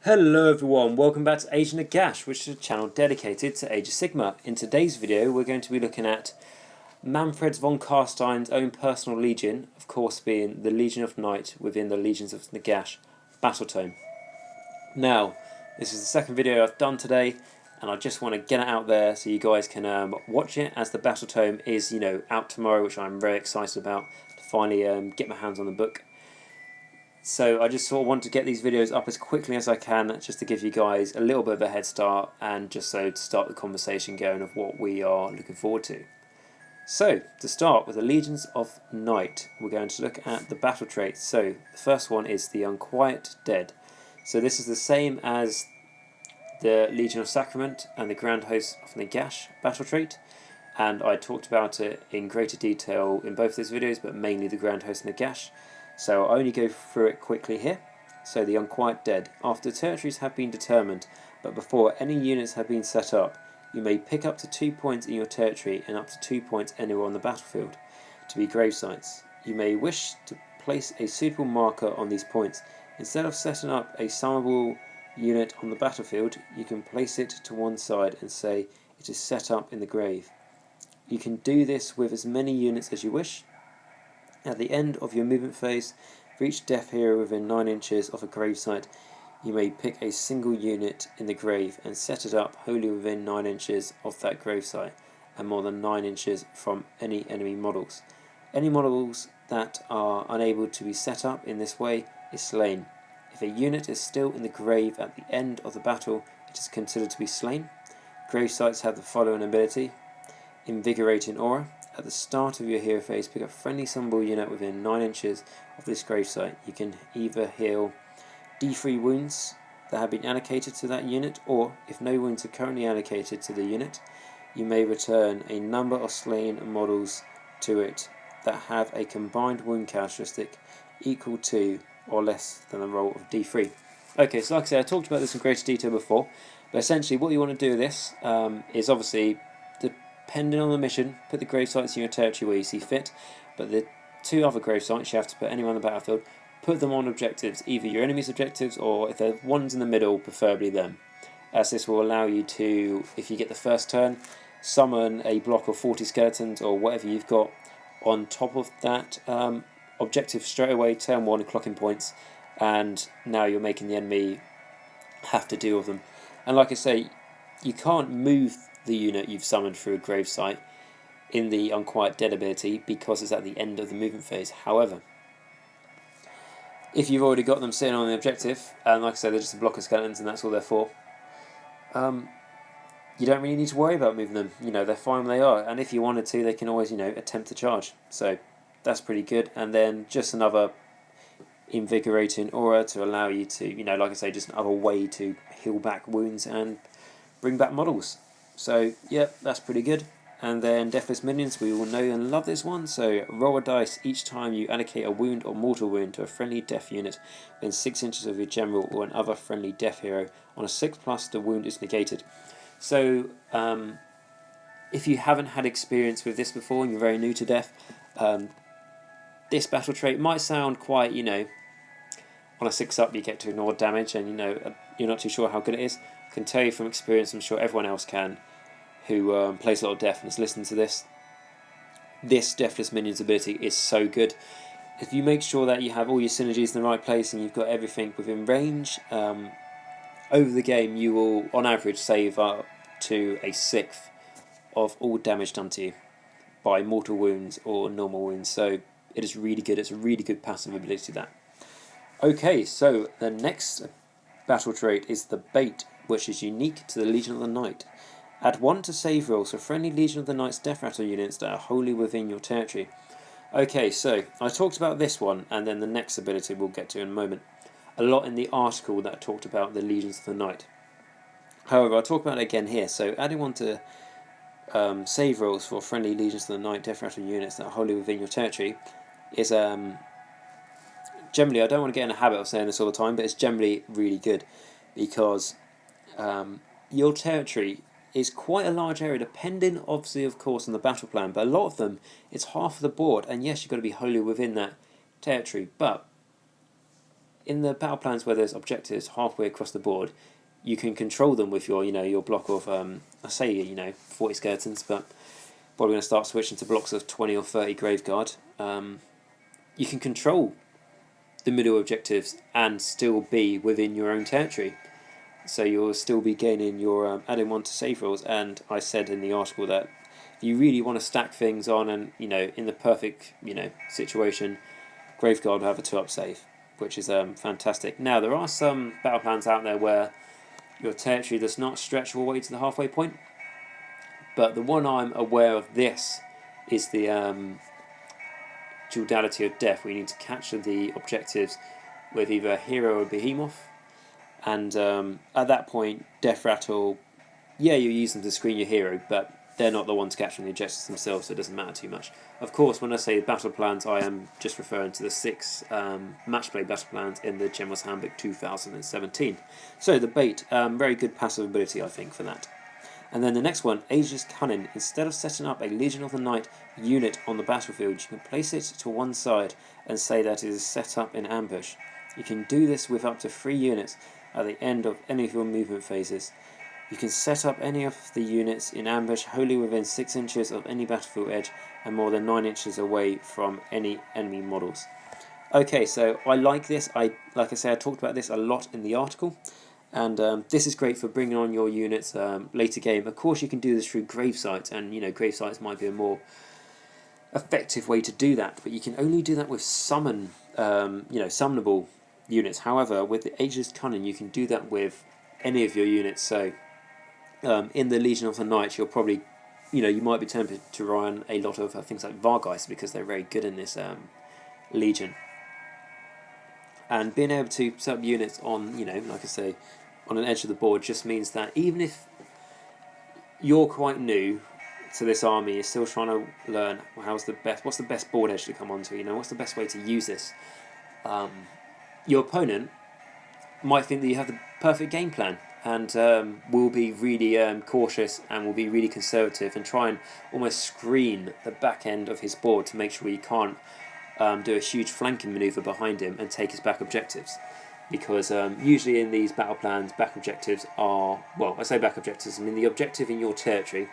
Hello everyone, welcome back to Age of Nagash, which is a channel dedicated to Age of Sigmar. In today's video we're going to be looking at Manfred von Carstein's own personal legion, of course being the Legion of Night within the Legions of Nagash battle tome. Now, this is the second video I've done today, and I just want to get it out there so you guys can watch it, as the battle tome is, out tomorrow, which I'm very excited about, to finally get my hands on the book. So I just sort of want to get these videos up as quickly as I can, just to give you guys a little bit of a head start, and just so to start the conversation going of what we are looking forward to. So, to start with the Legions of Night, we're going to look at the battle traits. So, the first one is the Unquiet Dead. So this is the same as the Legion of Sacrament and the Grand Host of Nagash battle trait, and I talked about it in greater detail in both those videos, but mainly the Grand Host of Nagash. So I'll only go through it quickly here. So the Unquiet Dead. After territories have been determined, but before any units have been set up, you may pick up to 2 points in your territory and up to 2 points anywhere on the battlefield to be grave sites. You may wish to place a suitable marker on these points. Instead of setting up a summable unit on the battlefield, you can place it to one side and say it is set up in the grave. You can do this with as many units as you wish. At the end of your movement phase, for each death hero within 9 inches of a gravesite, you may pick a single unit in the grave and set it up wholly within 9 inches of that gravesite, and more than 9 inches from any enemy models. Any models that are unable to be set up in this way is slain. If a unit is still in the grave at the end of the battle, it is considered to be slain. Gravesites have the following ability: Invigorating Aura. At the start of your hero phase, pick up a friendly summonable unit within 9 inches of this gravesite. You can either heal D3 wounds that have been allocated to that unit, or if no wounds are currently allocated to the unit, you may return a number of slain models to it that have a combined wound characteristic equal to or less than the roll of D3. Okay, so like I said, I talked about this in greater detail before, but essentially what you want to do with this is obviously, depending on the mission, put the grave sites in your territory where you see fit, but the 2 other grave sites you have to put anywhere on the battlefield, put them on objectives, either your enemy's objectives, or if they're ones in the middle, preferably them, as this will allow you to, if you get the first turn, summon a block of 40 skeletons or whatever you've got on top of that objective straight away, turn 1, clocking points, and now you're making the enemy have to deal with them. And like I say, you can't move the unit you've summoned through a gravesite in the Unquiet Dead ability because it's at the end of the movement phase. However, if you've already got them sitting on the objective, and like I say, they're just a block of skeletons and that's all they're for, you don't really need to worry about moving them. They're fine where they are, and if you wanted to, they can always, attempt to charge. So that's pretty good. And then just another Invigorating Aura to allow you to, like I say, just another way to heal back wounds and bring back models. So yeah, that's pretty good. And then Deathless Minions, we all know and love this one. So roll a dice each time you allocate a wound or mortal wound to a friendly death unit within 6 inches of your general or another friendly death hero. On a 6+, the wound is negated. So if you haven't had experience with this before and you're very new to death, this battle trait might sound quite, on a 6+ you get to ignore damage, and you're not too sure how good it is. I can tell you from experience, I'm sure everyone else can, who plays a lot of Death and has listened to this. This Deathless Minions ability is so good. If you make sure that you have all your synergies in the right place and you've got everything within range, over the game you will, on average, save up to a 1/6 of all damage done to you by mortal wounds or normal wounds. So it is really good. It's a really good passive ability, that. Okay, so the next battle trait is the Bait, which is unique to the Legion of the Night. Add 1 to save rolls for friendly Legion of the Night's death rattle units that are wholly within your territory. Okay, so I talked about this one, and then the next ability we'll get to in a moment, a lot in the article that talked about the Legions of the Night. However, I'll talk about it again here. So adding 1 to save rolls for friendly Legions of the Night death rattle units that are wholly within your territory is generally, I don't want to get in a habit of saying this all the time, but it's generally really good, because your territory is quite a large area, depending obviously of course on the battle plan, but a lot of them, it's half of the board, and yes, you've got to be wholly within that territory, but in the battle plans where there's objectives halfway across the board, you can control them with your, your block of, I say, 40 skeletons, but probably going to start switching to blocks of 20 or 30 Graveguard. You can control the middle objectives and still be within your own territory. So you'll still be gaining your adding 1 to save rolls. And I said in the article that if you really want to stack things on and, in the perfect, situation, Graveguard will have a 2-up save, which is fantastic. Now, there are some battle plans out there where your territory does not stretch all the way to the halfway point. But the one I'm aware of this is the Duality of Death, where you need to capture the objectives with either a hero or a behemoth. And at that point, Death Rattle, you use them to screen your hero, but they're not the ones capturing the objectives themselves, so it doesn't matter too much. Of course, when I say battle plans, I am just referring to the 6 match play battle plans in the General's Handbook 2017. So the bait, very good passive ability, I think, for that. And then the next one, Ageless Cunning. Instead of setting up a Legion of the Night unit on the battlefield, you can place it to one side and say that it is set up in ambush. You can do this with up to 3 units at the end of any of your movement phases. You can set up any of the units in ambush wholly within 6 inches of any battlefield edge and more than 9 inches away from any enemy models. Okay, so I like this. Like I say, I talked about this a lot in the article. And this is great for bringing on your units later game. Of course, you can do this through grave sites, and grave sites might be a more effective way to do that. But you can only do that with summonable units. However, with the Ageless Cunning, you can do that with any of your units. So, in the Legion of the Night, you'll probably, you might be tempted to run a lot of things like Vargeist because they're very good in this Legion. And being able to set up units on, like I say, on an edge of the board just means that even if you're quite new to this army, you're still trying to learn what's the best board edge to come onto, what's the best way to use this. Your opponent might think that you have the perfect game plan and will be really cautious and will be really conservative and try and almost screen the back end of his board to make sure he can't do a huge flanking manoeuvre behind him and take his back objectives. Because usually in these battle plans, back objectives are, I say back objectives, I mean the objective in your territory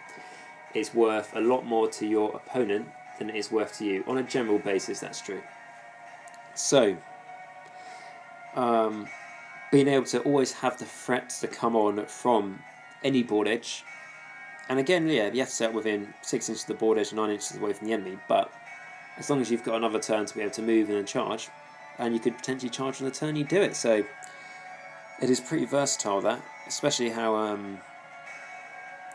is worth a lot more to your opponent than it is worth to you. On a general basis, that's true. So, being able to always have the threats to come on from any board edge, and again, you have to set within 6 inches of the board edge and 9 inches away from the enemy, but as long as you've got another turn to be able to move and then charge, and you could potentially charge on the turn, you do it. So it is pretty versatile, that, especially how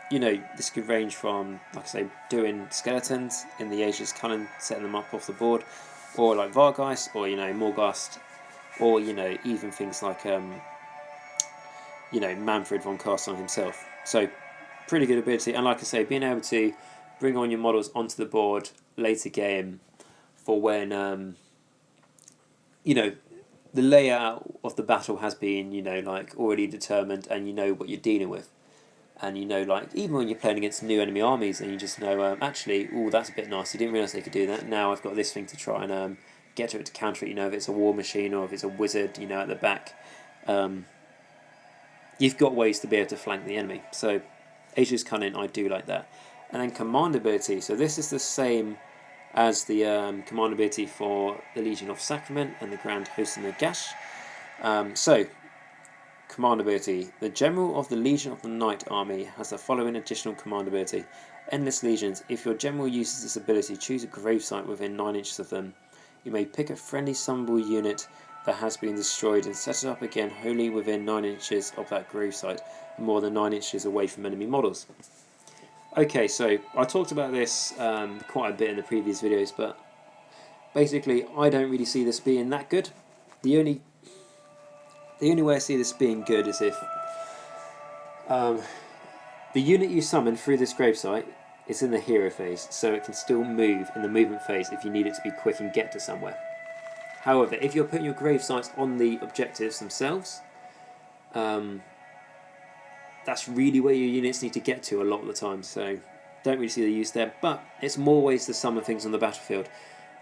this could range from, like I say, doing skeletons in the Ageless Cunning, setting them up off the board, or like Vargeist, or Morghast, or even things like Manfred von Carstein himself. So pretty good ability, and like I say, being able to bring on your models onto the board later game for when the layout of the battle has been already determined, and what you're dealing with, and even when you're playing against new enemy armies and you just know actually, that's a bit nice, you didn't realise they could do that, now I've got this thing to try and get to it to counter it, if it's a war machine or if it's a wizard at the back, you've got ways to be able to flank the enemy. So Ageless Cunning, I do like that. And then command ability, so this is the same as the command ability for the Legion of Sacrament and the Grand Host of Nagash. So, command ability. The General of the Legion of the Night Army has the following additional command ability. Endless Legions. If your General uses this ability, choose a gravesite within 9 inches of them. You may pick a friendly summonable unit that has been destroyed and set it up again wholly within 9 inches of that gravesite and more than 9 inches away from enemy models. Okay, so I talked about this quite a bit in the previous videos, but basically I don't really see this being that good. The only way I see this being good is if the unit you summon through this gravesite is in the hero phase, so it can still move in the movement phase if you need it to be quick and get to somewhere. However, if you're putting your gravesites on the objectives themselves, that's really where your units need to get to a lot of the time, so don't really see the use there, but it's more ways to summon things on the battlefield.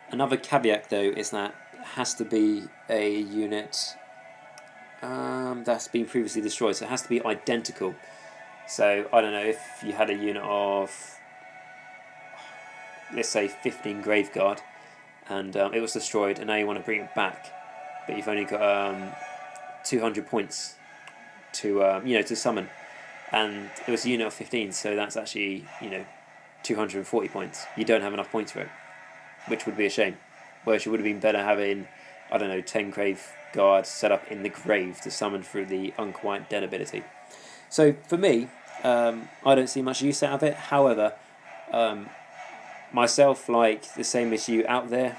Another caveat though is that it has to be a unit that's been previously destroyed, so it has to be identical. So I don't know, if you had a unit of, let's say, 15 Graveguard, and it was destroyed, and now you want to bring it back, but you've only got 200 points to to summon, and it was a unit of 15, so that's actually 240 points. You don't have enough points for it, which would be a shame. Whereas it would have been better having, I don't know, 10 Graveguard set up in the grave to summon through the Unquiet Dead ability. So for me, I don't see much use out of it. However, myself, like the same as you out there,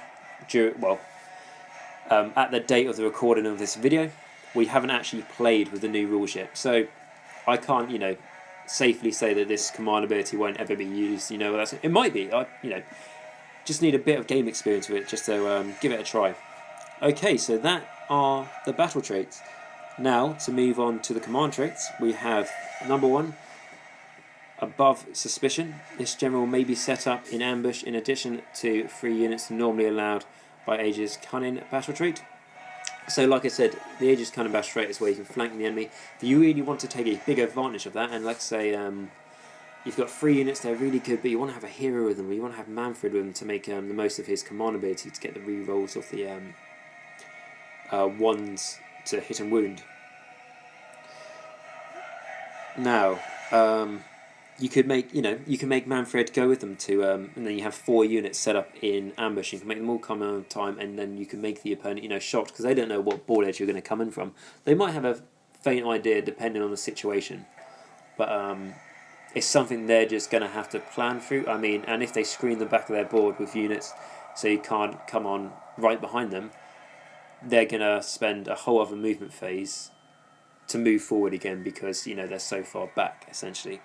at the date of the recording of this video, we haven't actually played with the new rules yet. So I can't, safely say that this command ability won't ever be used. It might be. Just need a bit of game experience with it just to give it a try. Okay, so that are the battle traits. Now, to move on to the command traits, we have number 1, Above Suspicion. This general may be set up in ambush in addition to 3 units normally allowed by Aegis Cunning battle trait. So like I said, the Aegis Cunning battle trait is where you can flank the enemy. If you really want to take a big advantage of that, and let's say you've got 3 units that are really good, but you want to have a hero with them, or you want to have Manfred with them to make the most of his command ability to get the re-rolls of the ones to hit and wound. Now, you could make Manfred go with them to, and then you have 4 units set up in ambush. You can make them all come on time, and then you can make the opponent, shocked because they don't know what board edge you're going to come in from. They might have a faint idea depending on the situation, but it's something they're just going to have to plan through. And if they screen the back of their board with units, so you can't come on right behind them, they're going to spend a whole other movement phase to move forward again because they're so far back essentially.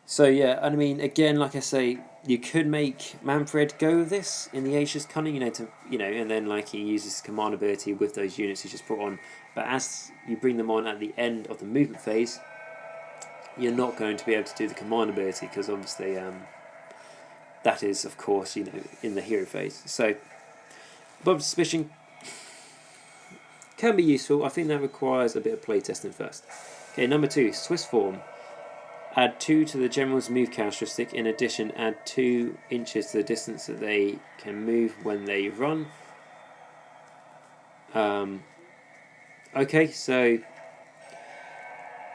So yeah, and again, like I say, you could make Manfred go with this in the Aegis Cunning, and then he uses command ability with those units he's just put on. But as you bring them on at the end of the movement phase, you're not going to be able to do the command ability because obviously that is, of course, in the hero phase. So Above Suspicion can be useful. I think that requires a bit of playtesting first. Okay, number 2, Swiss form. Add 2 to the general's move characteristic. In addition, add 2 inches to the distance that they can move when they run. Okay, so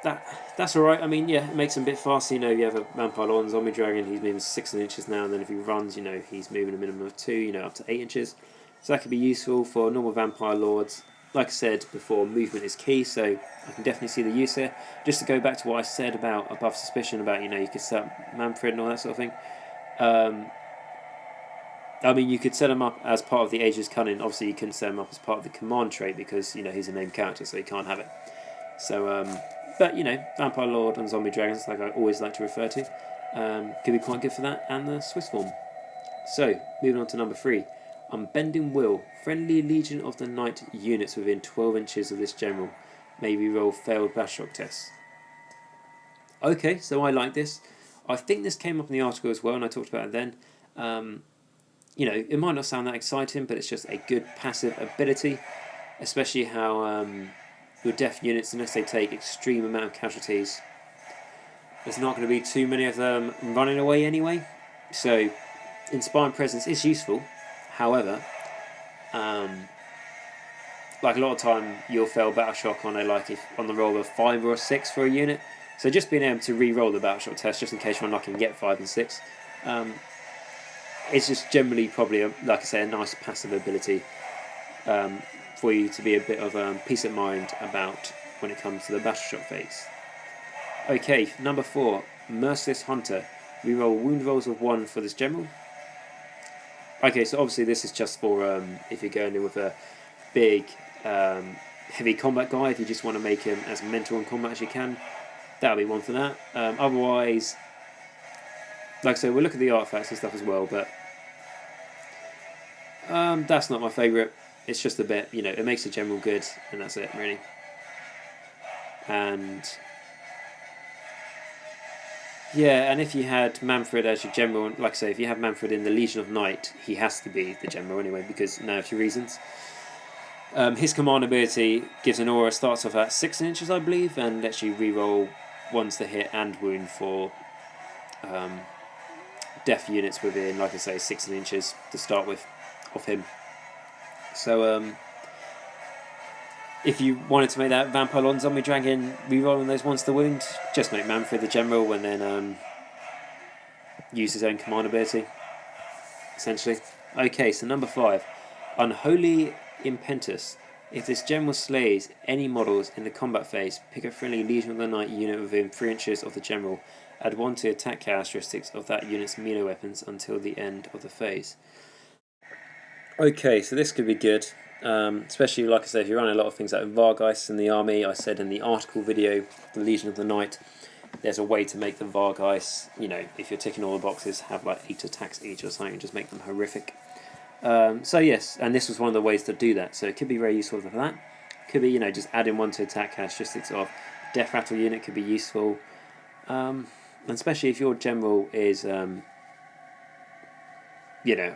that's alright. It makes him a bit faster. You have a Vampire Lord and Zombie Dragon, he's moving 16 inches now, and then if he runs, he's moving a minimum of 2, up to 8 inches. So that could be useful for normal Vampire Lords. Like I said before, movement is key, so I can definitely see the use here. Just to go back to what I said about Above Suspicion, about, you could set up Manfred and all that sort of thing. You could set him up as part of the Aegis Cunning. Obviously, you couldn't set him up as part of the command trait because, he's a named character, so you can't have it. So, but, Vampire Lord and Zombie Dragons, like I always like to refer to, could be quite good for that, and the Swiss form. So, moving on to number 3. Unbending Will. Friendly Legion of the Night units within 12 inches of this general may re-roll failed battle shock tests. Okay, so I like this. I think this came up in the article as well, and I talked about it then. It might not sound that exciting, but it's just a good passive ability, especially how your death units, unless they take extreme amount of casualties, there's not going to be too many of them running away anyway. So, Inspiring Presence is useful. However, a lot of time you'll fail battle shock on on the roll of 5 or a 6 for a unit. So just being able to re-roll the battle shock test just in case you're unlucky and get 5 and 6, it's just generally probably a nice passive ability for you to be a bit of peace of mind about when it comes to the battle shock phase. Okay, number 4, Merciless Hunter. Re-roll wound rolls of 1 for this general. Okay, so obviously this is just for if you're going in with a big, heavy combat guy, if you just want to make him as mental in combat as you can, that'll be one for that. Otherwise, like I said, we'll look at the artifacts and stuff as well, but that's not my favourite. It's just a bit, it makes the general good, and that's it, really. And yeah, and if you had Manfred as your general, like I say, if you have Manfred in the Legion of Night, he has to be the general anyway, because now a few reasons. His command ability gives an aura, starts off at 16 inches, I believe, and lets you reroll ones to hit and wound for death units within, like I say, 16 inches to start with of him. So if you wanted to make that Vampire Lord and Zombie Dragon rerolling those ones to wound, just make Manfred the General and then use his own command ability, essentially. Okay, so number 5, Unholy Impetus. If this general slays any models in the combat phase, pick a friendly Legion of the Night unit within 3 inches of the general. Add 1 to attack characteristics of that unit's melee weapons until the end of the phase. Okay, so this could be good, especially, like I said, if you run a lot of things like Vargeist in the army. I said in the article video, the Legion of the Night, there's a way to make the Vargeist, you know, if you're ticking all the boxes, have like 8 attacks each or something, just make them horrific. So yes, and this was one of the ways to do that, so it could be very useful for that. Could be, you know, just adding 1 to attack characteristics of Death Rattle unit could be useful, and especially if your general is, you know,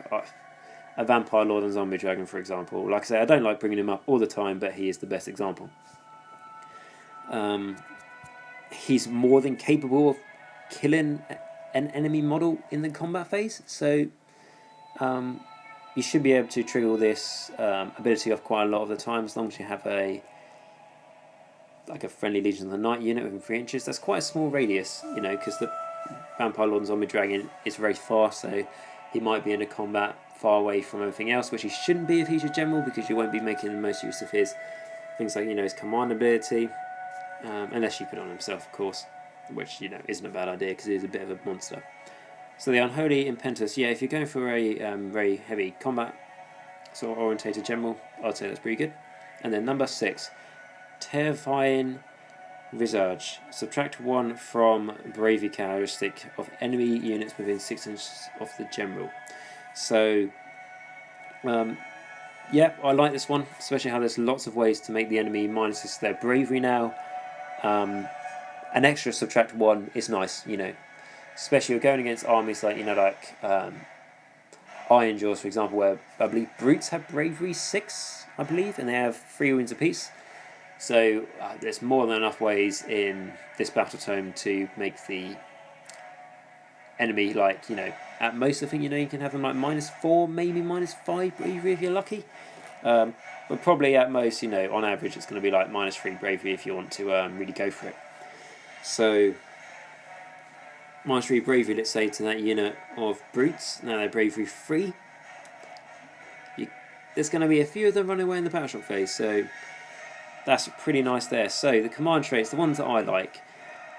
a Vampire Lord and Zombie Dragon, for example. Like I say, I don't like bringing him up all the time, but he is the best example. He's more than capable of killing an enemy model in the combat phase, so you should be able to trigger this ability off quite a lot of the time, as long as you have a friendly Legion of the Night unit within 3 inches. That's quite a small radius, you know, because the Vampire Lord and Zombie Dragon is very fast, so he might be in a combat far away from everything else, which he shouldn't be if he's your general, because you won't be making the most use of his things like, you know, his command ability, unless you put it on himself, of course, which, you know, isn't a bad idea because he is a bit of a monster. So the Unholy Impetus, yeah, if you're going for a very heavy combat sort of orientated general, I'd say that's pretty good. And then number 6, Terrifying Visage. Subtract 1 from Bravery characteristic of enemy units within 6 inches of the general. So, yeah, I like this one, especially how there's lots of ways to make the enemy minuses their bravery now. An extra subtract 1 is nice, you know, especially you're going against armies like, you know, like Iron Jaws, for example, where I believe brutes have bravery 6, I believe, and they have 3 wounds apiece. So there's more than enough ways in this battle tome to make the enemy, like, you know, at most I think, you know, you can have them like -4, maybe -5 bravery if you're lucky. But probably at most, you know, on average it's going to be like -3 bravery if you want to really go for it. So -3 bravery, let's say, to that unit of brutes. Now they're bravery 3. There's going to be a few of them running away in the battle shock phase, so that's pretty nice there. So the command traits, the ones that I like,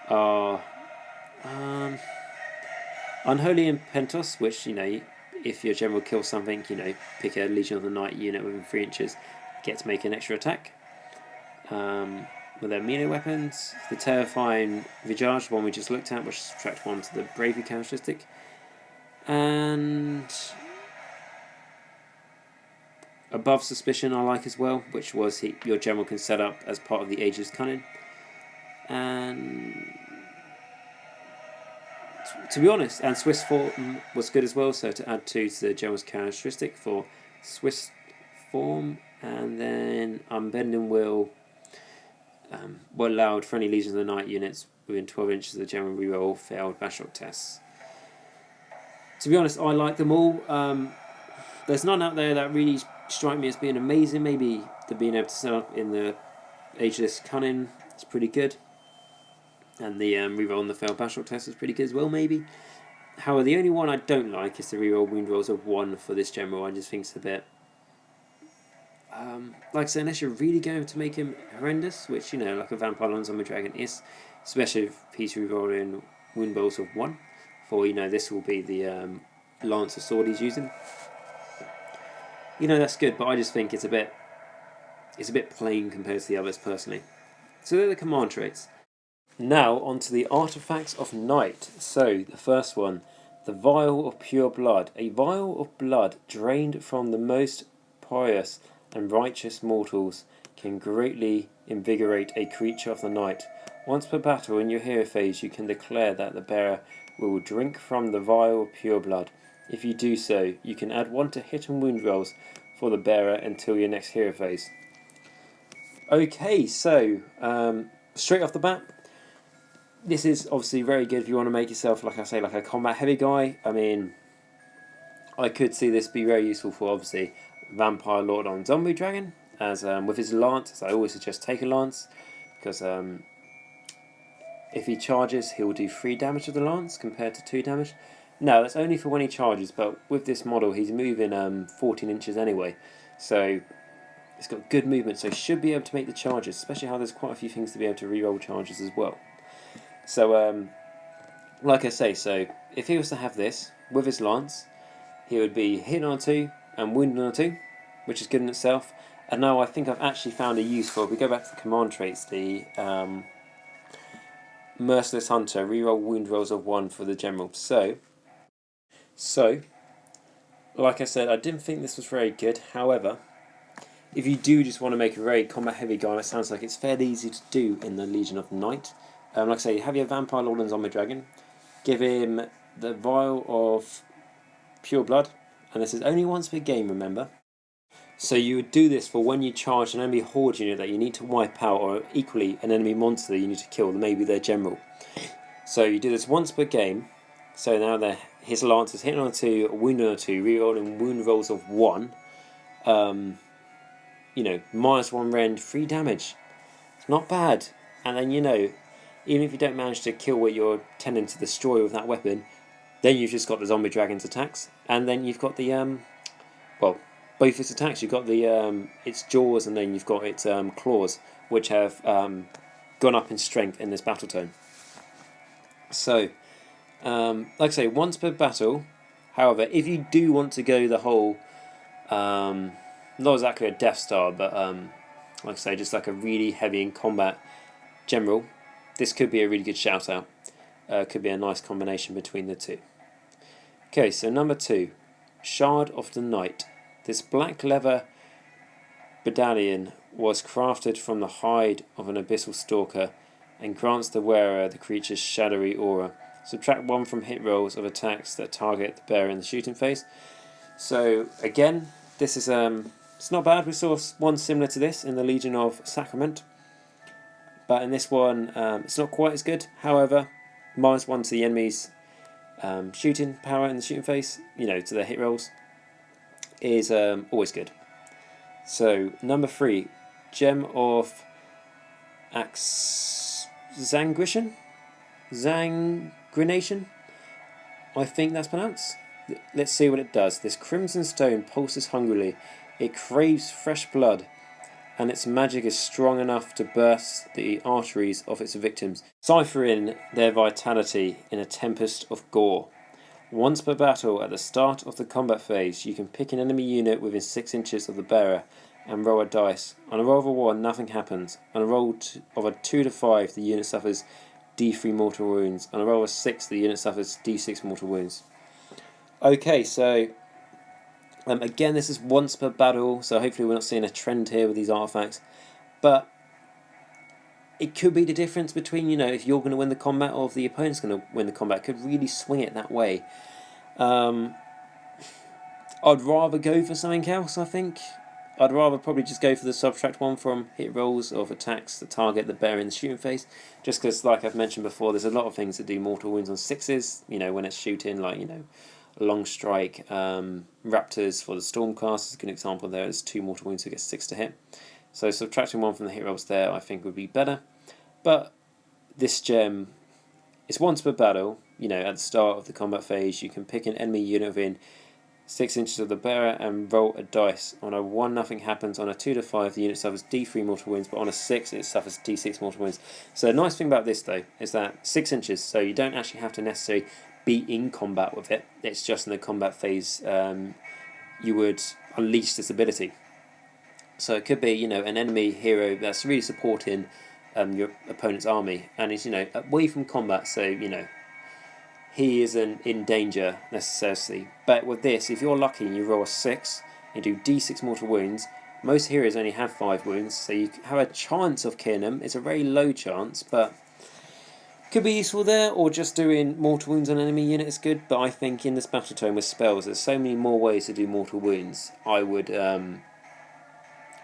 are Unholy Impetus, which, you know, if your general kills something, you know, pick a Legion of the Night unit within 3 inches, get to make an extra attack with their melee weapons. The Terrifying Visage, the one we just looked at, which subtracts 1 to the Bravery characteristic. And Above Suspicion I like as well, which was your general can set up as part of the Aegis Cunning. And to be honest, and Swiss Form was good as well, so to add 2 to the general's characteristic for Swiss Form. And then Unbending Will allowed friendly Legion of the Night units within 12 inches of the general reroll failed Bashok tests. To be honest, I like them all. There's none out there that really strike me as being amazing. Maybe the being able to set up in the Ageless Cunning is pretty good, and the reroll on the failed Bashok test is pretty good as well, maybe. However, the only one I don't like is the reroll wound rolls of 1 for this general. I just think it's a bit, like I said, unless you're really going to make him horrendous, which, you know, like a Vampire Lord and Zombie Dragon is, especially if he's rerolling wound rolls of 1, for, you know, this will be the Lancer sword he's using. You know, that's good, but I just think it's a bit plain compared to the others personally. So they're the command traits. Now on to the artifacts of night. So the first one, the vial of pure blood. A vial of blood drained from the most pious and righteous mortals can greatly invigorate a creature of the night. Once per battle in your hero phase, you can declare that the bearer will drink from the vial of pure blood. If you do so, you can add 1 to hit and wound rolls for the bearer until your next hero phase. Okay, so straight off the bat, this is obviously very good if you want to make yourself, like I say, like a combat heavy guy. I mean, I could see this be very useful for obviously Vampire Lord on Zombie Dragon, as with his lance. As I always suggest take a lance, because if he charges, he will do 3 damage to the lance compared to 2 damage. No, that's only for when he charges, but with this model, he's moving 14 inches anyway, so it's got good movement, so he should be able to make the charges, especially how there's quite a few things to be able to reroll charges as well. So, like I say, so if he was to have this with his lance, he would be hitting on 2 and wounding on 2, which is good in itself. And now I think I've actually found a use for, if we go back to the command traits, the Merciless Hunter, reroll wound rolls of 1 for the general. So, like I said, I didn't think this was very good. However, if you do just want to make a very combat heavy guy, it sounds like it's fairly easy to do in the Legion of Night. Like I say, have your Vampire Lord and Zombie Dragon, give him the vial of pure blood, and this is only once per game, remember. So you would do this for when you charge an enemy horde unit that you need to wipe out, or equally an enemy monster that you need to kill, maybe their general. So you do this once per game. So now his lance is hitting on 2, wounding on 2, rerolling wound rolls of 1. -1 rend, 3 damage. It's not bad. And then, even if you don't manage to kill what you're tending to destroy with that weapon, then you've just got the Zombie Dragon's attacks, and then you've got the both its attacks. You've got the its jaws, and then you've got its claws, which have gone up in strength in this battle turn. So, like I say, once per battle. However, if you do want to go the whole, not exactly a Death Star, but like I say, just like a really heavy in combat general, this could be a really good shout out. Could be a nice combination between the two. Okay, so number 2, Shard of the Night. This black leather medallion was crafted from the hide of an abyssal stalker and grants the wearer the creature's shadowy aura. Subtract 1 from hit rolls of attacks that target the bearer in the shooting phase. So again, this is it's not bad. We saw one similar to this in the Legion of Sacrament, but in this one it's not quite as good. However, -1 to the enemy's shooting power in the shooting phase, to their hit rolls, is always good. So number 3, Gem of Zangrination, I think that's pronounced. Let's see what it does. This crimson stone pulses hungrily. It craves fresh blood, and its magic is strong enough to burst the arteries of its victims, ciphering their vitality in a tempest of gore. Once per battle, at the start of the combat phase, you can pick an enemy unit within 6 inches of the bearer and roll a dice. On a roll of a 1, nothing happens. On a roll of a 2 to 5, the unit suffers D3 mortal wounds. On a roll of 6, the unit suffers D6 mortal wounds. Okay, so again, this is once per battle, so hopefully we're not seeing a trend here with these artifacts. But it could be the difference between, if you're going to win the combat or if the opponent's going to win the combat. It could really swing it that way. I'd rather go for something else, I think. I'd rather probably just go for the subtract 1 from hit rolls of attacks that target the bearer in the shooting phase. Just because, like I've mentioned before, there's a lot of things that do mortal wounds on 6s, when it's shooting, like, long strike. Raptors for the Stormcast is a good example there. There's 2 mortal wounds, so it gets 6 to hit. So subtracting 1 from the hit rolls there, I think, would be better. But this gem is once per battle. At the start of the combat phase, you can pick an enemy unit within 6 inches of the bearer and roll a dice. On a 1, nothing happens. On a 2 to 5, the unit suffers D3 mortal wounds, but on a 6, it suffers D6 mortal wounds. So the nice thing about this, though, is that 6 inches, so you don't actually have to necessarily be in combat with it. It's just in the combat phase you would unleash this ability. So it could be, an enemy hero that's really supporting your opponent's army, and is, away from combat, so, he isn't in danger necessarily. But with this, if you're lucky and you roll a 6, you do D6 mortal wounds. Most heroes only have 5 wounds, so you have a chance of killing them. It's a very low chance, but Could be useful there, or just doing mortal wounds on enemy unit is good, but I think in this battle tome with spells, there's so many more ways to do mortal wounds, I would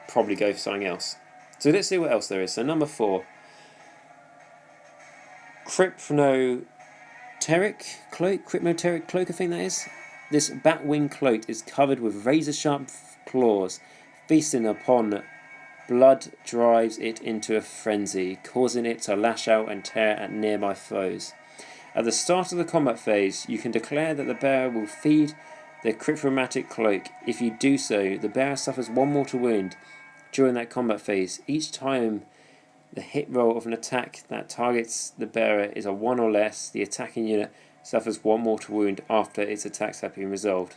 probably go for something else. So let's see what else there is. So number 4, Crypnoteric Cloak, I think that is. This bat-wing cloak is covered with razor-sharp claws. Feasting upon blood drives it into a frenzy, causing it to lash out and tear at nearby foes. At the start of the combat phase, you can declare that the bearer will feed the cryptomatic cloak. If you do so, the bearer suffers 1 mortal wound during that combat phase. Each time the hit roll of an attack that targets the bearer is a 1 or less, the attacking unit suffers 1 mortal wound after its attacks have been resolved.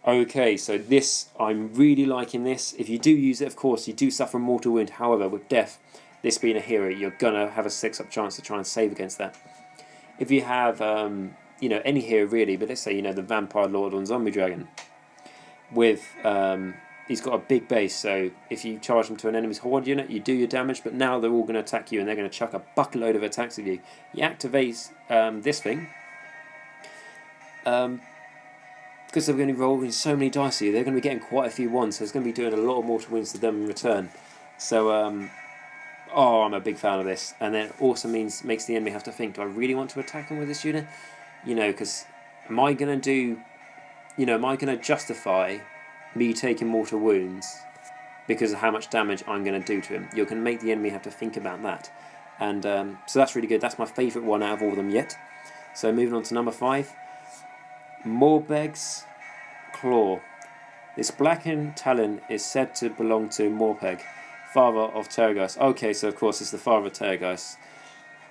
Okay, so this, I'm really liking this. If you do use it, of course, you do suffer a mortal wound. However, with death, this being a hero, you're going to have a 6-up chance to try and save against that. If you have, any hero really, but let's say, the Vampire Lord on Zombie Dragon, with, he's got a big base, so if you charge him to an enemy's horde unit, you do your damage, but now they're all going to attack you, and they're going to chuck a bucketload of attacks at you. You activate this thing, because they're going to be rolling so many dice here, they're going to be getting quite a few ones, so it's going to be doing a lot of mortal wounds to them in return. So, I'm a big fan of this. And then it also makes the enemy have to think, do I really want to attack him with this unit? Because am I going to justify me taking mortal wounds because of how much damage I'm going to do to him? You're going to make the enemy have to think about that. And so that's really good. That's my favourite one out of all of them yet. So moving on to number 5. Morbeg's Claw. This blackened talon is said to belong to Morpeg, father of Terrorgeist. Okay, so of course it's the father of Terrorgeist.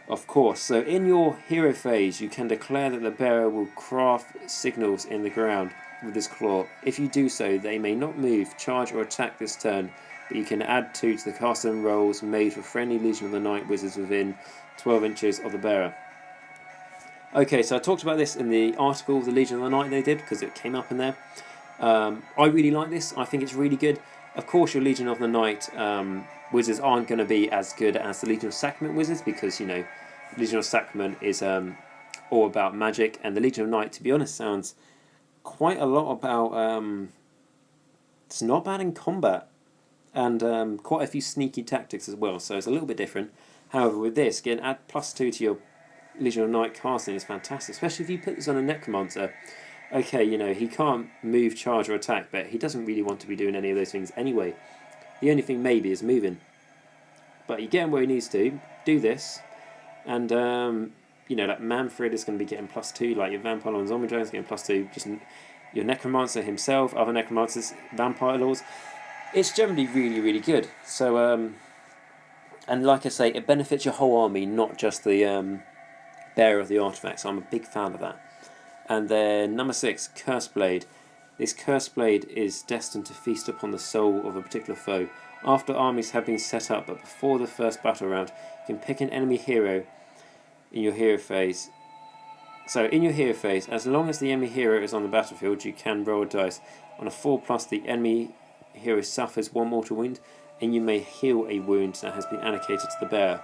Of course. So in your hero phase, you can declare that the bearer will craft signals in the ground with this claw. If you do so, they may not move, charge, or attack this turn, but you can add 2 to the casting rolls made for friendly Legion of the Night wizards within 12 inches of the bearer. Okay, so I talked about this in the article, the Legion of the Night they did, because it came up in there. I really like this. I think it's really good. Of course, your Legion of the Night wizards aren't going to be as good as the Legion of Sacrament wizards, because, Legion of Sacrament is all about magic, and the Legion of Night, to be honest, sounds quite a lot about... it's not bad in combat, and quite a few sneaky tactics as well, so it's a little bit different. However, with this, again, add +2 to your Legion of Night casting is fantastic, especially if you put this on a Necromancer. Okay, he can't move, charge, or attack, but he doesn't really want to be doing any of those things anyway. The only thing maybe is moving. But you get him where he needs to, do this, and, like Manfred is going to be getting +2, like your Vampire Lord and Zombie Dragon is getting +2, just your Necromancer himself, other Necromancers, Vampire Lords. It's generally really, really good. So, and like I say, it benefits your whole army, not just the bearer of the artifact, so I'm a big fan of that. And then number 6, Curse Blade. This Curse Blade is destined to feast upon the soul of a particular foe. After armies have been set up, but before the first battle round, you can pick an enemy hero in your hero phase. So in your hero phase, as long as the enemy hero is on the battlefield, you can roll a dice. On a 4+, the enemy hero suffers 1 mortal wound, and you may heal a wound that has been allocated to the bearer.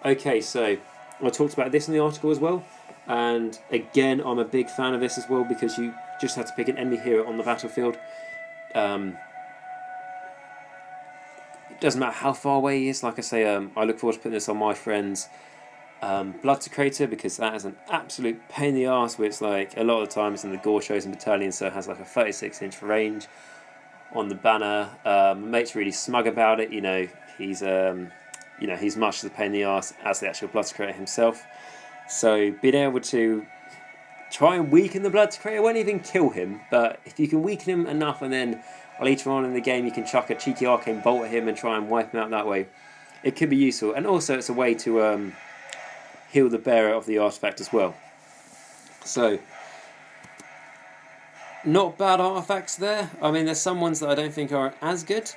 Okay, so I talked about this in the article as well, and again, I'm a big fan of this as well, because you just have to pick an enemy hero on the battlefield. It doesn't matter how far away he is. Like I say, I look forward to putting this on my friend's Blood Secretor, because that is an absolute pain in the arse, where it's like a lot of the time it's in the Gore Chosen Battalion, so it has like a 36-inch range on the banner. My mate's really smug about it. He's he's much as a pain in the arse as the actual Blood Secretor himself. So being able to try and weaken the Blood Secretor won't even kill him, but if you can weaken him enough, and then later on in the game you can chuck a cheeky arcane bolt at him and try and wipe him out that way, it could be useful. And also it's a way to heal the bearer of the artifact as well. So, not bad artifacts there. I mean, there's some ones that I don't think are as good,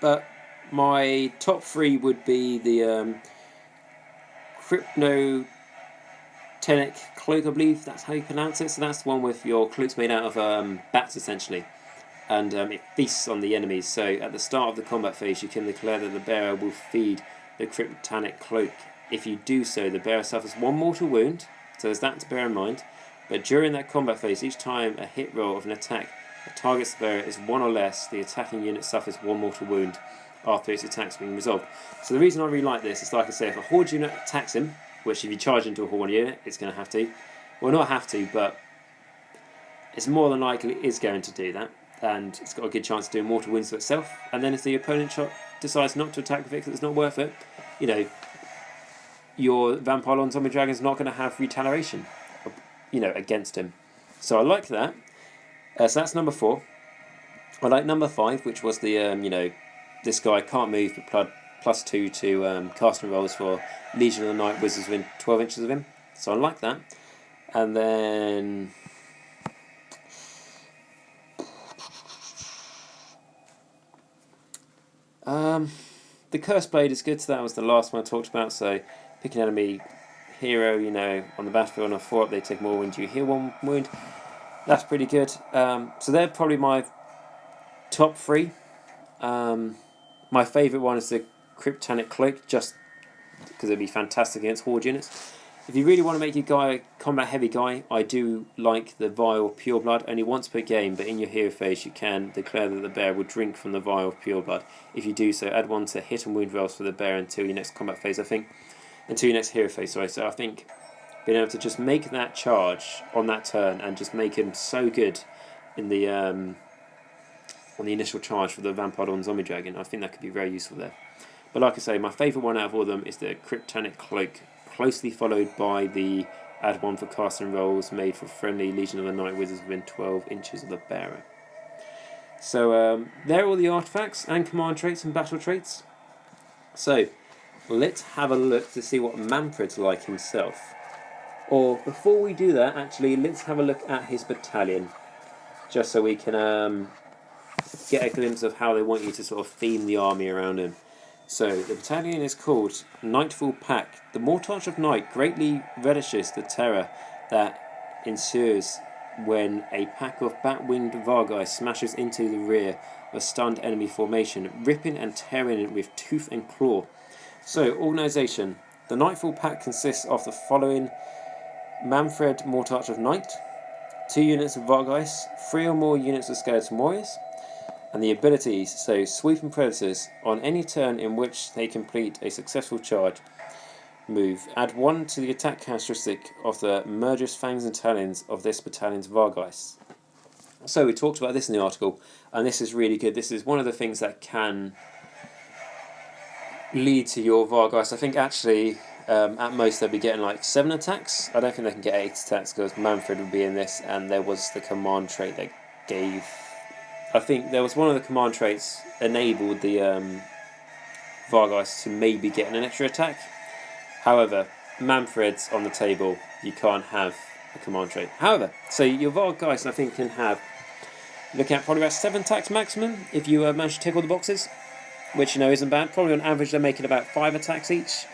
but my top 3 would be the Crypnoteric Cloak, I believe that's how you pronounce it. So that's the one with your cloaks made out of bats, essentially, and it feasts on the enemies. So at the start of the combat phase, you can declare that the bearer will feed the Cryptanic Cloak if you do so, the bearer suffers 1 mortal wound, so there's that to bear in mind. But during that combat phase, each time a hit roll of an attack that targets the bearer is 1 or less, the attacking unit suffers 1 mortal wound after its attack's been resolved. So the reason I really like this is, like I say, if a horde unit attacks him, which if you charge into a horde unit, it's going to have to. Well, not have to, but it's more than likely it is going to do that. And it's got a good chance of doing mortal wounds to itself. And then if the opponent decides not to attack with it because it's not worth it, you know, your Vampire Lord Zombie Dragon is not going to have retaliation, you know, against him. So I like that. So that's number 4. I like number 5, which was the, you know, this guy can't move, but +2 to casting rolls for Legion of the Night Wizards within 12 inches of him. So I like that. And then the Curse Blade is good, so that was the last one I talked about. So pick an enemy hero, you know, on the battlefield on a 4-up, they take more wound, you heal 1 wound. That's pretty good. So they're probably my top 3. My favourite one is the Cryptanic Cloak, just because it'd be fantastic against horde units. If you really want to make your guy a combat heavy guy, I do like the vial of pure blood. Only once per game, but in your hero phase you can declare that the bear will drink from the vial of pure blood. If you do so, add 1 to hit and wound rolls for the bear until your next combat phase, I think. Until your next hero phase, sorry. So I think being able to just make that charge on that turn and just make him so good in the on the initial charge for the Vampire Lord Zombie Dragon, I think that could be very useful there. But like I say, my favourite one out of all of them is the Cryptanic Cloak, closely followed by the add 1 for casting rolls made for friendly Legion of the Night Wizards within 12 inches of the bearer. So there are all the artifacts and command traits and battle traits. So let's have a look to see what Manfred's like himself. Or before we do that, actually, let's have a look at his battalion, just so we can get a glimpse of how they want you to sort of theme the army around him. So the battalion is called Nightfall Pack. The Mortarch of Night greatly relishes the terror that ensues when a pack of bat-winged Vargai smashes into the rear of a stunned enemy formation, ripping and tearing it with tooth and claw. So, organisation. The Nightfall Pack consists of the following: Manfred Mortarch of Night, 2 units of Vargeis, 3 or more units of Skeleton Warriors. And the abilities, so Sweeping Predators, on any turn in which they complete a successful charge move, add 1 to the attack characteristic of the murderous fangs and talons of this battalion's Vargeis. So we talked about this in the article, and this is really good. This is one of the things that can lead to your Vargeis. I think actually at most they'll be getting like 7 attacks. I don't think they can get 8 attacks because Manfred would be in this, and there was the command trait that gave... I think there was one of the command traits enabled the Vargeis to maybe get an extra attack. However, Manfred's on the table, you can't have a command trait. However, so your Vargeis I think can have, looking at probably about 7 attacks maximum if you manage to tick all the boxes, which you know isn't bad. Probably on average they're making about 5 attacks each,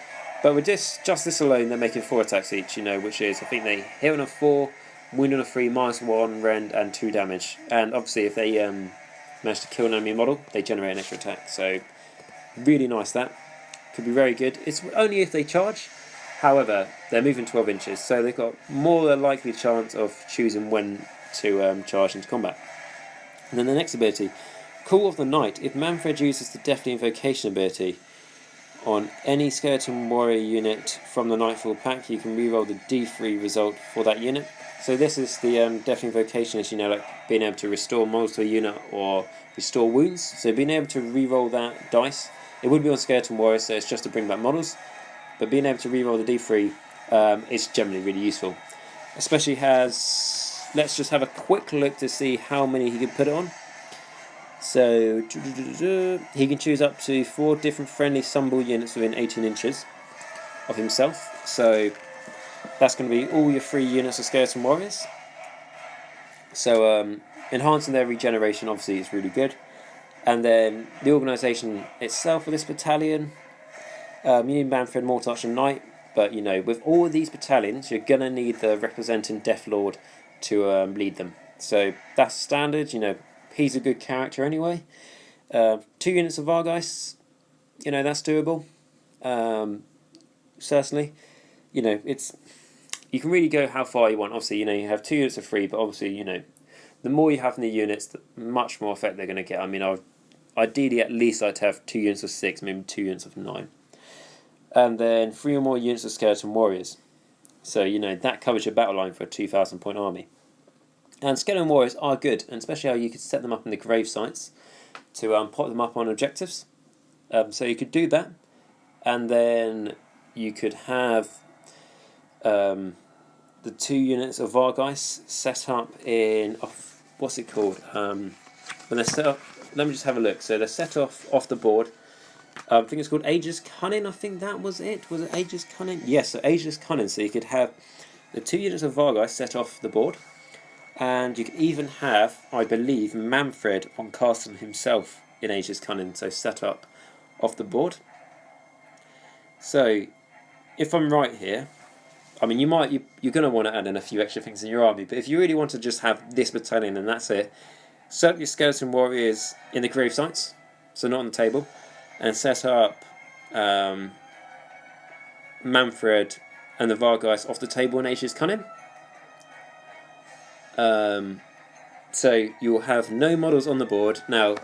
but with just this alone they're making 4 attacks each, you know, which is, I think they hit on a 4, wound on a 3, -1, rend, and 2 damage. And obviously if they manage to kill an enemy model, they generate an extra attack. So really nice that. Could be very good. It's only if they charge. However, they're moving 12 inches, so they've got more than likely chance of choosing when to charge into combat. And then the next ability, Call of the Night. If Manfred uses the Deathly Invocation ability on any Skeleton Warrior unit from the Nightfall Pack, you can reroll the D3 result for that unit. So this is the Deathly Invocation, as you know, like being able to restore models to a unit or restore wounds. So being able to reroll that dice, it would be on Skeleton Warriors, so it's just to bring back models. But being able to reroll the D3 is generally really useful. Especially let's just have a quick look to see how many he can put it on. So he can choose up to 4 different friendly Sumbul units within 18 inches of himself. So that's going to be all your 3 units of Skeleton Warriors. So enhancing their regeneration obviously is really good. And then the organisation itself for this battalion, you need Manfred, Mortarch and Knight, but you know, with all of these battalions you're going to need the representing Death Lord to lead them. So that's standard, you know, he's a good character anyway. 2 units of Vargeis, you know, that's doable. certainly. You know, you can really go how far you want. Obviously, you know, you have 2 units of 3, but obviously, you know, the more you have in the units, the much more effect they're going to get. I mean, ideally at least I'd have 2 units of 6, maybe 2 units of 9. And then 3 or more units of skeleton warriors. So, you know, that covers your battle line for a 2,000 point army. And skeleton warriors are good, and especially how you could set them up in the grave sites to put them up on objectives. So you could do that, and then you could have the 2 units of Vargeist set up in what's it called? When they're set up, let me just have a look. So they're set off the board. I think it's called Aegis Cunning. I think that was it. Was it Aegis Cunning? Yes, so Aegis Cunning. So you could have the 2 units of Vargeist set off the board, and you could even have, I believe, Manfred von Carsten himself in Aegis Cunning, so set up off the board. So, if I'm right here, I mean, you're going to want to add in a few extra things in your army, but if you really want to just have this battalion and that's it, set up your skeleton warriors in the grave sites, so not on the table, and set up Manfred and the Vargeist off the table in Aegis Cunning. So you'll have no models on the board. Now,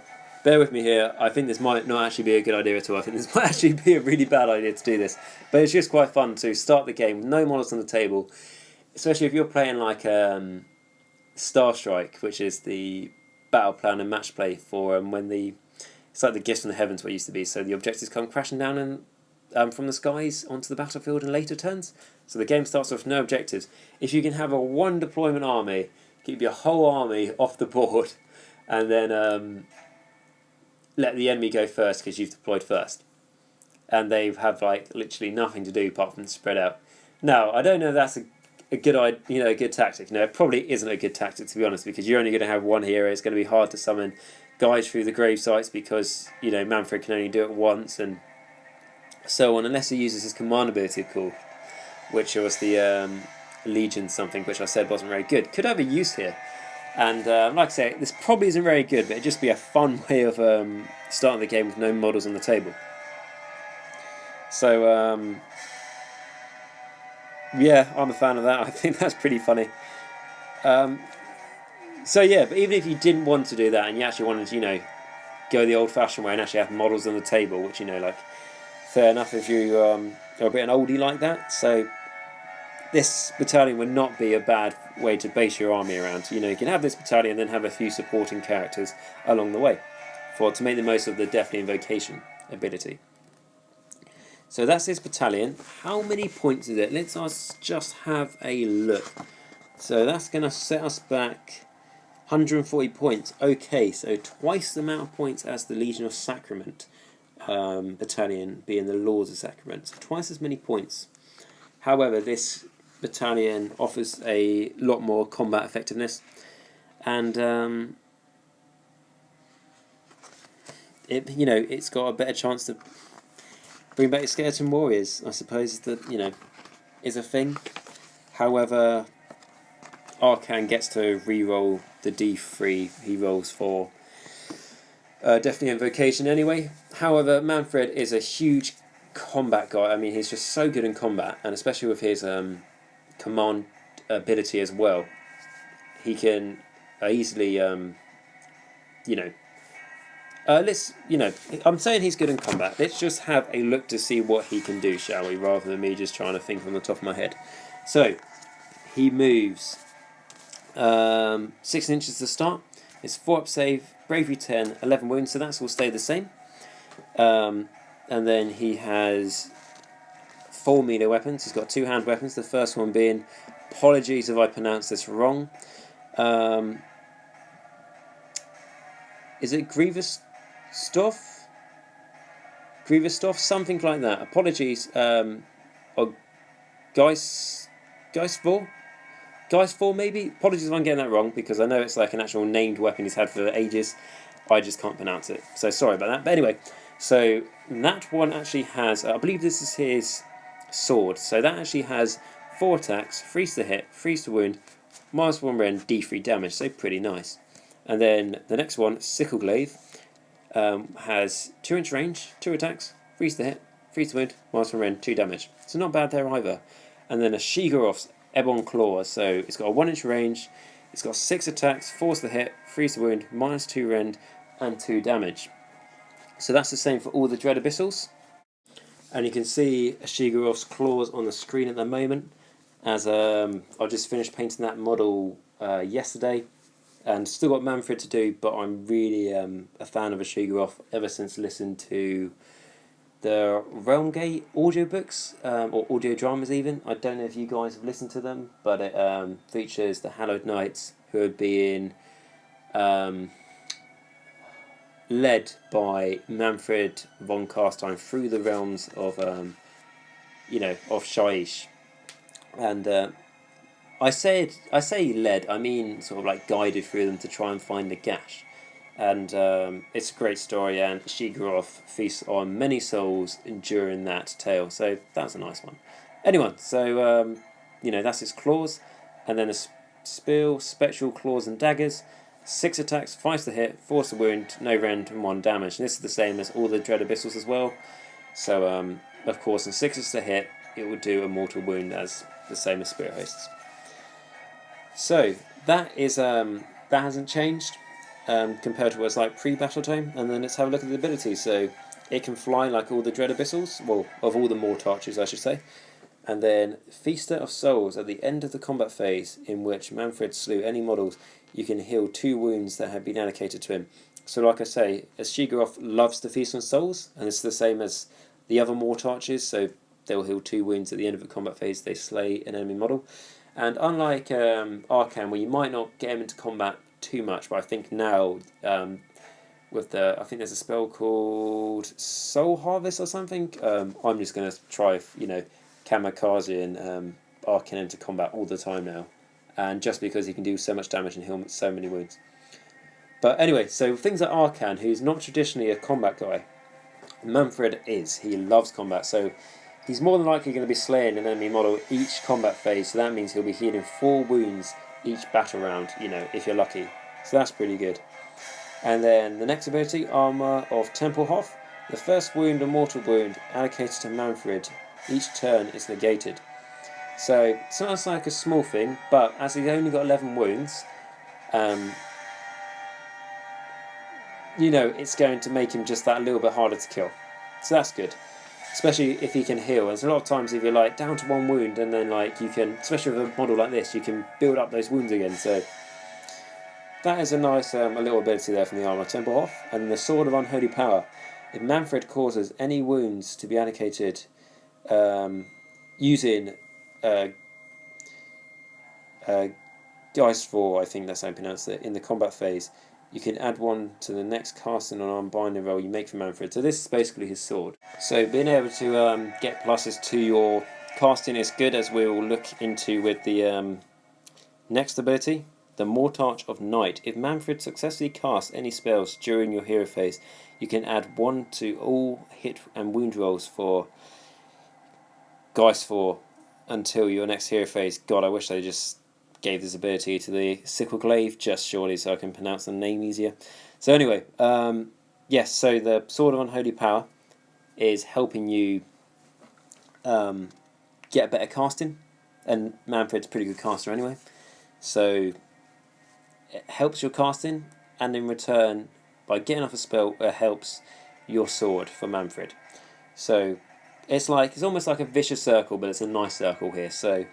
bear with me here. I think this might not actually be a good idea at all. I think this might actually be a really bad idea to do this. But it's just quite fun to start the game with no models on the table, especially if you're playing like Star Strike, which is the battle plan and match play for it's like the gifts from the heavens what it used to be. So the objectives come crashing down and from the skies onto the battlefield in later turns. So the game starts off with no objectives. If you can have a 1 deployment army, keep your whole army off the board, and then let the enemy go first because you've deployed first, and they have like literally nothing to do apart from spread out. Now, I don't know if that's a good tactic. No, it probably isn't a good tactic, to be honest, because you're only going to have 1 hero. It's going to be hard to summon guys through the grave sites because, you know, Manfred can only do it once and so on, unless he uses his command ability, cool, which was the Legion something, which I said wasn't very good. Could have a use here. And like I say, this probably isn't very good, but it'd just be a fun way of starting the game with no models on the table. So, yeah, I'm a fan of that. I think that's pretty funny. So yeah, but even if you didn't want to do that and you actually wanted to, you know, go the old-fashioned way and actually have models on the table, which, you know, like, fair enough if you are a bit an oldie like that. So this battalion would not be a bad way to base your army around. You know, you can have this battalion and then have a few supporting characters along the way to make the most of the Deathly Invocation ability. So that's this battalion. How many points is it? Let's just have a look. So that's going to set us back 140 points. Okay, so twice the amount of points as the Legion of Sacrament battalion, being the Lords of Sacrament. So twice as many points. However, this battalion offers a lot more combat effectiveness, and it's got a better chance to bring back skeleton warriors, I suppose, that, you know, is a thing. However, Arcan gets to re-roll the D3 he rolls for Deathly Invocation anyway. However, Manfred is a huge combat guy. I mean, he's just so good in combat, and especially with his command ability as well, he can easily I'm saying he's good in combat. Let's just have a look to see what he can do, shall we, rather than me just trying to think from the top of my head. So he moves 6 inches to start. It's 4 up save, bravery 10, 11 wounds, so that's all stay the same. And then he has 4 melee weapons. He's got 2 hand weapons. The first one being, apologies if I pronounce this wrong, is it Grievous Stuff? Something like that. Apologies. Or Geist 4 maybe? Apologies if I'm getting that wrong, because I know it's like an actual named weapon he's had for ages. I just can't pronounce it. So sorry about that. But anyway, so that one actually has, I believe this is his sword. So that actually has 4 attacks, 3 to hit, 3 to wound, -1 rend, D3 damage. So pretty nice. And then the next one, Sickle Glaive, has 2-inch range, 2 attacks, 3 to hit, freeze the wound, -1 rend, 2 damage. So not bad there either. And then a Shigaroth's Ebon Claws, so it's got a 1-inch range, it's got 6 attacks, force the hit, freeze the wound, -2 rend, and 2 damage. So that's the same for all the Dread Abyssals. And you can see a Shigaroth's Claws on the screen at the moment, as I just finished painting that model yesterday, and still got Manfred to do, but I'm really a fan of a Shigaroth ever since listening to the Realm Gate audiobooks, or audio dramas even. I don't know if you guys have listened to them, but it features the Hallowed Knights, who are being led by Manfred von Carstein through the realms of of Shyish. And I say led, I mean sort of like guided through them to try and find Nagash. And it's a great story, and Shigaroth feasts on many souls during that tale, so that's a nice one. Anyway, so that's its claws, and then a spill, spectral claws and daggers, 6 attacks, 5 to hit, force a wound, no rend, and 1 damage. And this is the same as all the Dread Abyssals as well. So of course, on 6 to hit, it would do a mortal wound as the same as Spirit Hosts. So that hasn't changed. Compared to what it's like pre-battle tome. And then let's have a look at the abilities. So it can fly like all the Dread Abyssals, well, of all the Mortarches I should say. And then Feaster of Souls, at the end of the combat phase in which Manfred slew any models, you can heal 2 wounds that have been allocated to him. So like I say, as Shigaroth loves to feast on souls, and it's the same as the other Mortarches, so they'll heal 2 wounds at the end of the combat phase they slay an enemy model. And unlike Arcan, where you might not get him into combat too much, but I think now with I think there's a spell called Soul Harvest or something. I'm just going to try kamikaze and Arcan into combat all the time now, and just because he can do so much damage and heal so many wounds. But anyway, so things like Arcan, who's not traditionally a combat guy, Manfred is. He loves combat, so he's more than likely going to be slaying an enemy model each combat phase, so that means he'll be healing 4 wounds each battle round, if you're lucky. So that's pretty good. And then the next ability, Armour of Templehof. The first wound or mortal wound allocated to Manfred each turn is negated. So it sounds like a small thing, but as he's only got 11 wounds, it's going to make him just that little bit harder to kill. So that's good. Especially if he can heal. There's a lot of times if you're down to 1 wound, and then you can, especially with a model like this, you can build up those wounds again. So that is a nice a little ability there from the Armour Templehof. And the Sword of Unholy Power. If Manfred causes any wounds to be allocated using Dice 4, I think that's how you pronounce it, in the combat phase, you can add 1 to the next casting or unbinding roll you make for Manfred. So this is basically his sword. So being able to get pluses to your casting is good, as we will look into with the next ability, the Mortarch of Night. If Manfred successfully casts any spells during your hero phase, you can add 1 to all hit and wound rolls for Geist 4 until your next hero phase. God, I wish they just gave this ability to the Sickle Glaive, just surely so I can pronounce the name easier. So anyway, yes, so the Sword of Unholy Power is helping you get better casting, and Manfred's a pretty good caster anyway, so it helps your casting, and in return, by getting off a spell, it helps your sword for Manfred. So it's almost like a vicious circle, but it's a nice circle here. So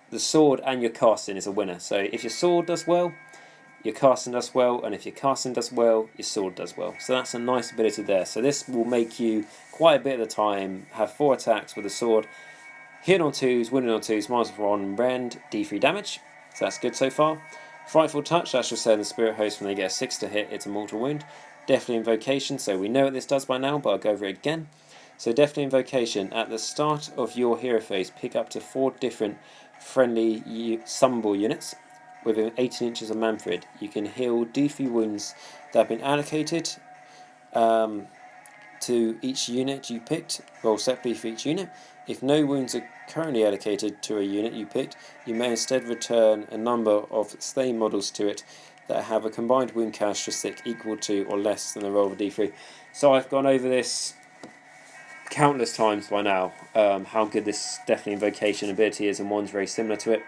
the sword and your casting is a winner. So if your sword does well, your casting does well, and if your casting does well, your sword does well. So that's a nice ability there. So this will make you quite a bit of the time have 4 attacks with a sword, hitting on 2s, winning on 2s, -1 rend, D3 damage. So that's good so far. Frightful Touch, that's just saying the Spirit Host, when they get a 6 to hit, it's a mortal wound. Deathly Invocation, so we know what this does by now, but I'll go over it again. So Deathly Invocation, at the start of your hero phase, pick up to 4 different friendly summonable units within 18 inches of Manfred. You can heal D3 wounds that have been allocated to each unit you picked. Roll separately for each unit. If no wounds are currently allocated to a unit you picked, you may instead return a number of slain models to it that have a combined wound characteristic equal to or less than the roll of a D3. So I've gone over this countless times by now how good this definitely invocation ability is, and one's very similar to it.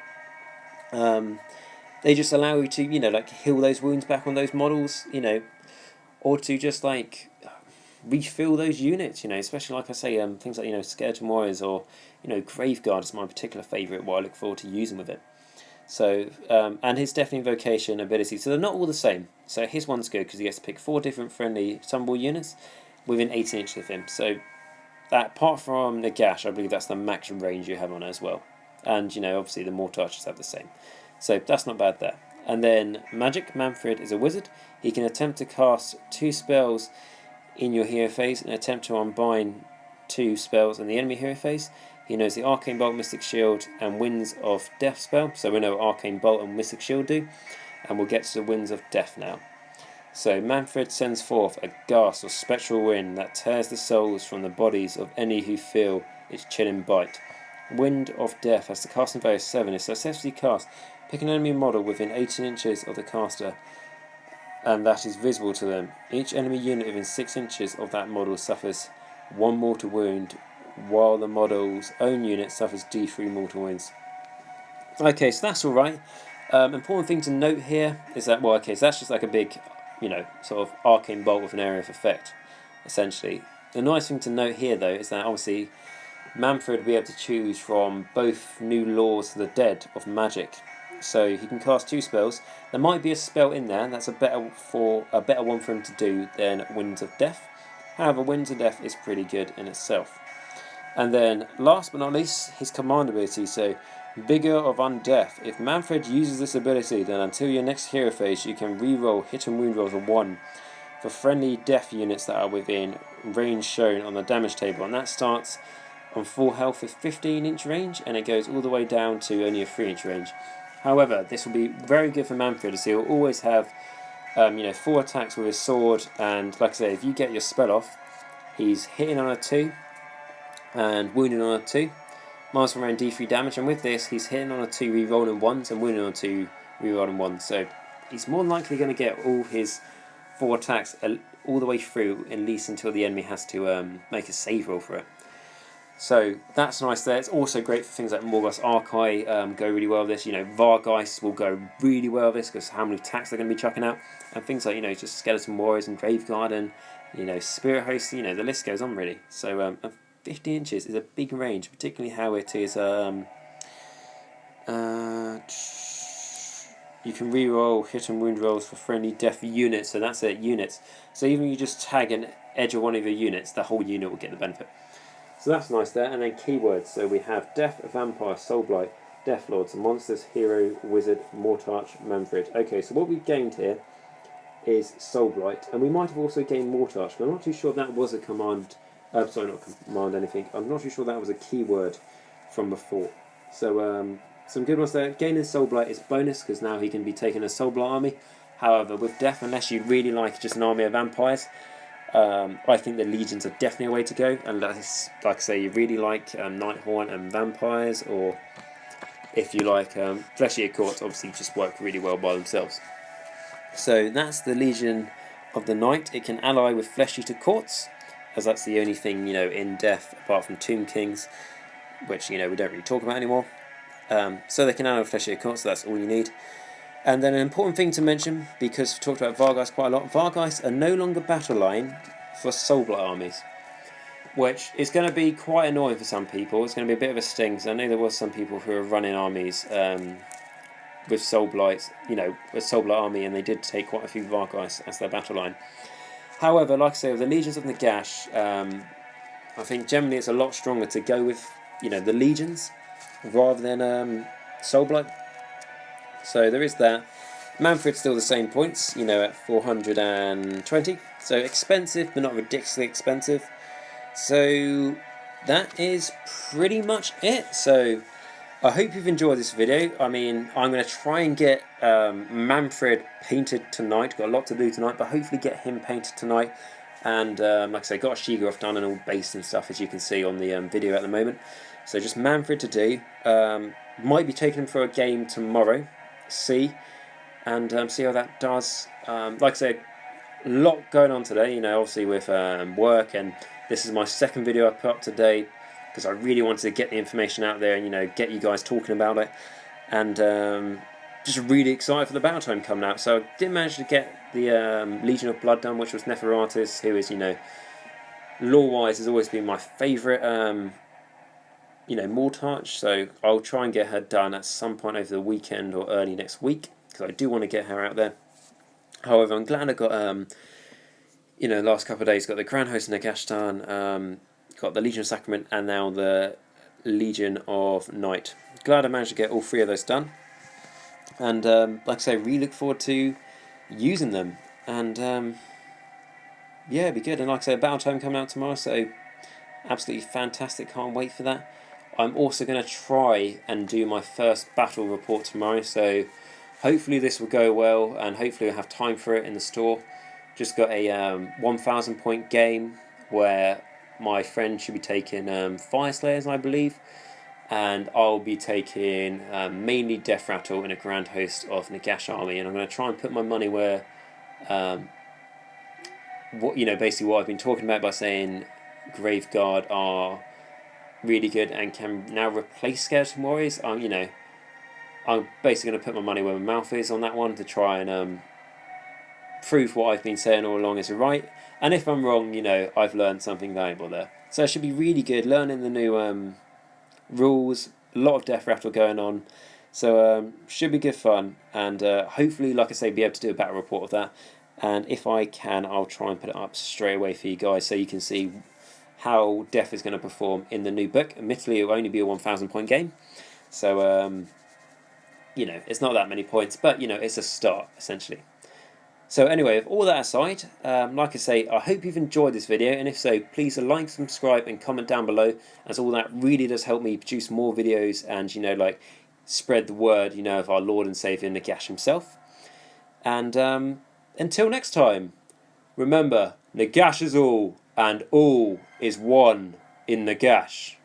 They just allow you to, like heal those wounds back on those models, or to just like refill those units, especially like I say, things like, Skeleton Warriors or, Graveguard is my particular favourite, what I look forward to using with it. So, and his Deafening Invocation ability, so they're not all the same. So his one's good because he gets to pick 4 different friendly summonable units within 18 inches of him. So that, apart from Nagash, I believe that's the max range you have on it as well. And, obviously the Mortar Archers have the same. So that's not bad there. And then Magic, Manfred is a wizard. He can attempt to cast 2 spells in your hero phase and attempt to unbind 2 spells in the enemy hero phase. He knows the Arcane Bolt, Mystic Shield, and Winds of Death spell. So we know what Arcane Bolt and Mystic Shield do. And we'll get to the Winds of Death now. So Manfred sends forth a gust or spectral wind that tears the souls from the bodies of any who feel its chilling bite. Wind of Death has the casting value of 7. Is successfully cast. Pick an enemy model within 18 inches of the caster, and that is visible to them. Each enemy unit within 6 inches of that model suffers 1 mortal wound, while the model's own unit suffers D3 mortal wounds. Okay, so that's alright. Important thing to note here is that, so that's just like a big, sort of arcane bolt with an area of effect, essentially. The nice thing to note here, though, is that obviously Manfred will be able to choose from both new laws of the dead of magic. So he can cast 2 spells. There might be a spell in there that's a better one for him to do than Winds of Death. However, Winds of Death is pretty good in itself. And then, last but not least, his command ability. So, Vigor of Undeath. If Manfred uses this ability, then until your next hero phase, you can reroll hit and wound rolls of 1 for friendly death units that are within range shown on the damage table. And that starts on full health with 15-inch range, and it goes all the way down to only a 3-inch range. However, this will be very good for Manfred, as he'll always have 4 attacks with his sword, and like I say, if you get your spell off, he's hitting on a 2 and wounding on a 2, minus from around D3 damage, and with this he's hitting on a 2 re-rolling 1s and wounding on a 2 re-rolling 1s, so he's more than likely going to get all his 4 attacks all the way through, at least until the enemy has to make a save roll for it. So that's nice there. It's also great for things like Morgoth's Archai, go really well with this. Vargeist will go really well with this because how many attacks they're going to be chucking out. And things like, just Skeleton Warriors and Graveguard and, Spirit Host, the list goes on really. So 50 inches is a big range, particularly how it is, you can reroll hit and wound rolls for friendly death units, so that's it, units. So even if you just tag an edge of one of your units, the whole unit will get the benefit. So that's nice there. And then keywords. So we have Death, Vampire, Soulblight, Death Lords, Monsters, Hero, Wizard, Mortarch, Manfred. Okay, so what we've gained here is Soulblight, and we might have also gained Mortarch, but I'm not too sure that was a command. Sorry, not command anything. I'm not too sure that was a keyword from before. So some good ones there. Gaining Soulblight is bonus because now he can be taking a Soulblight army. However, with Death, unless you really like just an army of vampires, I think the legions are definitely a way to go, unless, like I say, you really like Nighthorn and vampires, or if you like Fleshy Courts, obviously just work really well by themselves. So that's the Legion of the Night. It can ally with Flesh Eater Courts, as that's the only thing in Death apart from Tomb Kings, which we don't really talk about anymore. So they can ally with Flesh Eater Courts, so that's all you need. And then an important thing to mention, because we've talked about Vargeist quite a lot, Vargeist are no longer battle line for Soulblight armies, which is going to be quite annoying for some people. It's going to be a bit of a sting, because I know there was some people who were running armies with Soulblights, a Soulblight army, and they did take quite a few Vargeists as their battle line. However, like I say, with the Legions of Nagash, I think generally it's a lot stronger to go with, the Legions rather than Soulblight. So there is that. Manfred's still the same points, at 420. So expensive, but not ridiculously expensive. So that is pretty much it. So I hope you've enjoyed this video. I mean, I'm going to try and get Manfred painted tonight. Got a lot to do tonight, but hopefully get him painted tonight. And like I say, got a Sheegoth done and all based and stuff, as you can see on the video at the moment. So just Manfred to do. Might be taking him for a game tomorrow. See, and see how that does. Like I said, a lot going on today, you know, obviously with work, and this is my second video I put up today because I really wanted to get the information out there and, you know, get you guys talking about it, and just really excited for the battle time coming out. So I did manage to get the Legion of Blood done, which was Neferotis, who is, you know, lore-wise has always been my favourite, you know, Mortarch, so I'll try and get her done at some point over the weekend or early next week, because I do want to get her out there. However, I'm glad I got, you know, last couple of days, got the Grand Host Nagash done, got the Legion of Sacrament, and now the Legion of Night. Glad I managed to get all three of those done. And like I say, really look forward to using them. And yeah, it'd be good. And like I say, Battle Time coming out tomorrow, so absolutely fantastic. Can't wait for that. I'm also going to try and do my first battle report tomorrow, so hopefully this will go well, and hopefully I'll have time for it in the store. Just got a 1,000 point game where my friend should be taking Fire Slayers, I believe, and I'll be taking mainly Death Rattle in a Grand Host of Nagash army, and I'm going to try and put my money where, what, you know, basically what I've been talking about by saying Graveguard are really good and can now replace Skeleton Warriors. You know, I'm basically going to put my money where my mouth is on that one to try and prove what I've been saying all along is right. And if I'm wrong, you know, I've learned something valuable there. So it should be really good, learning the new rules, a lot of Death Rattle going on. So should be good fun, and hopefully, like I say, be able to do a battle report of that. And if I can, I'll try and put it up straight away for you guys so you can see how Death is going to perform in the new book. Admittedly, it will only be a 1,000 point game, so you know, it's not that many points, but you know, it's a start essentially. So anyway, with all that aside, like I say, I hope you've enjoyed this video, and if so, please like, subscribe and comment down below, as all that really does help me produce more videos and, you know, like, spread the word, you know, of our Lord and Saviour Nagash himself. And until next time, remember, Nagash is all, and all is one in Nagash.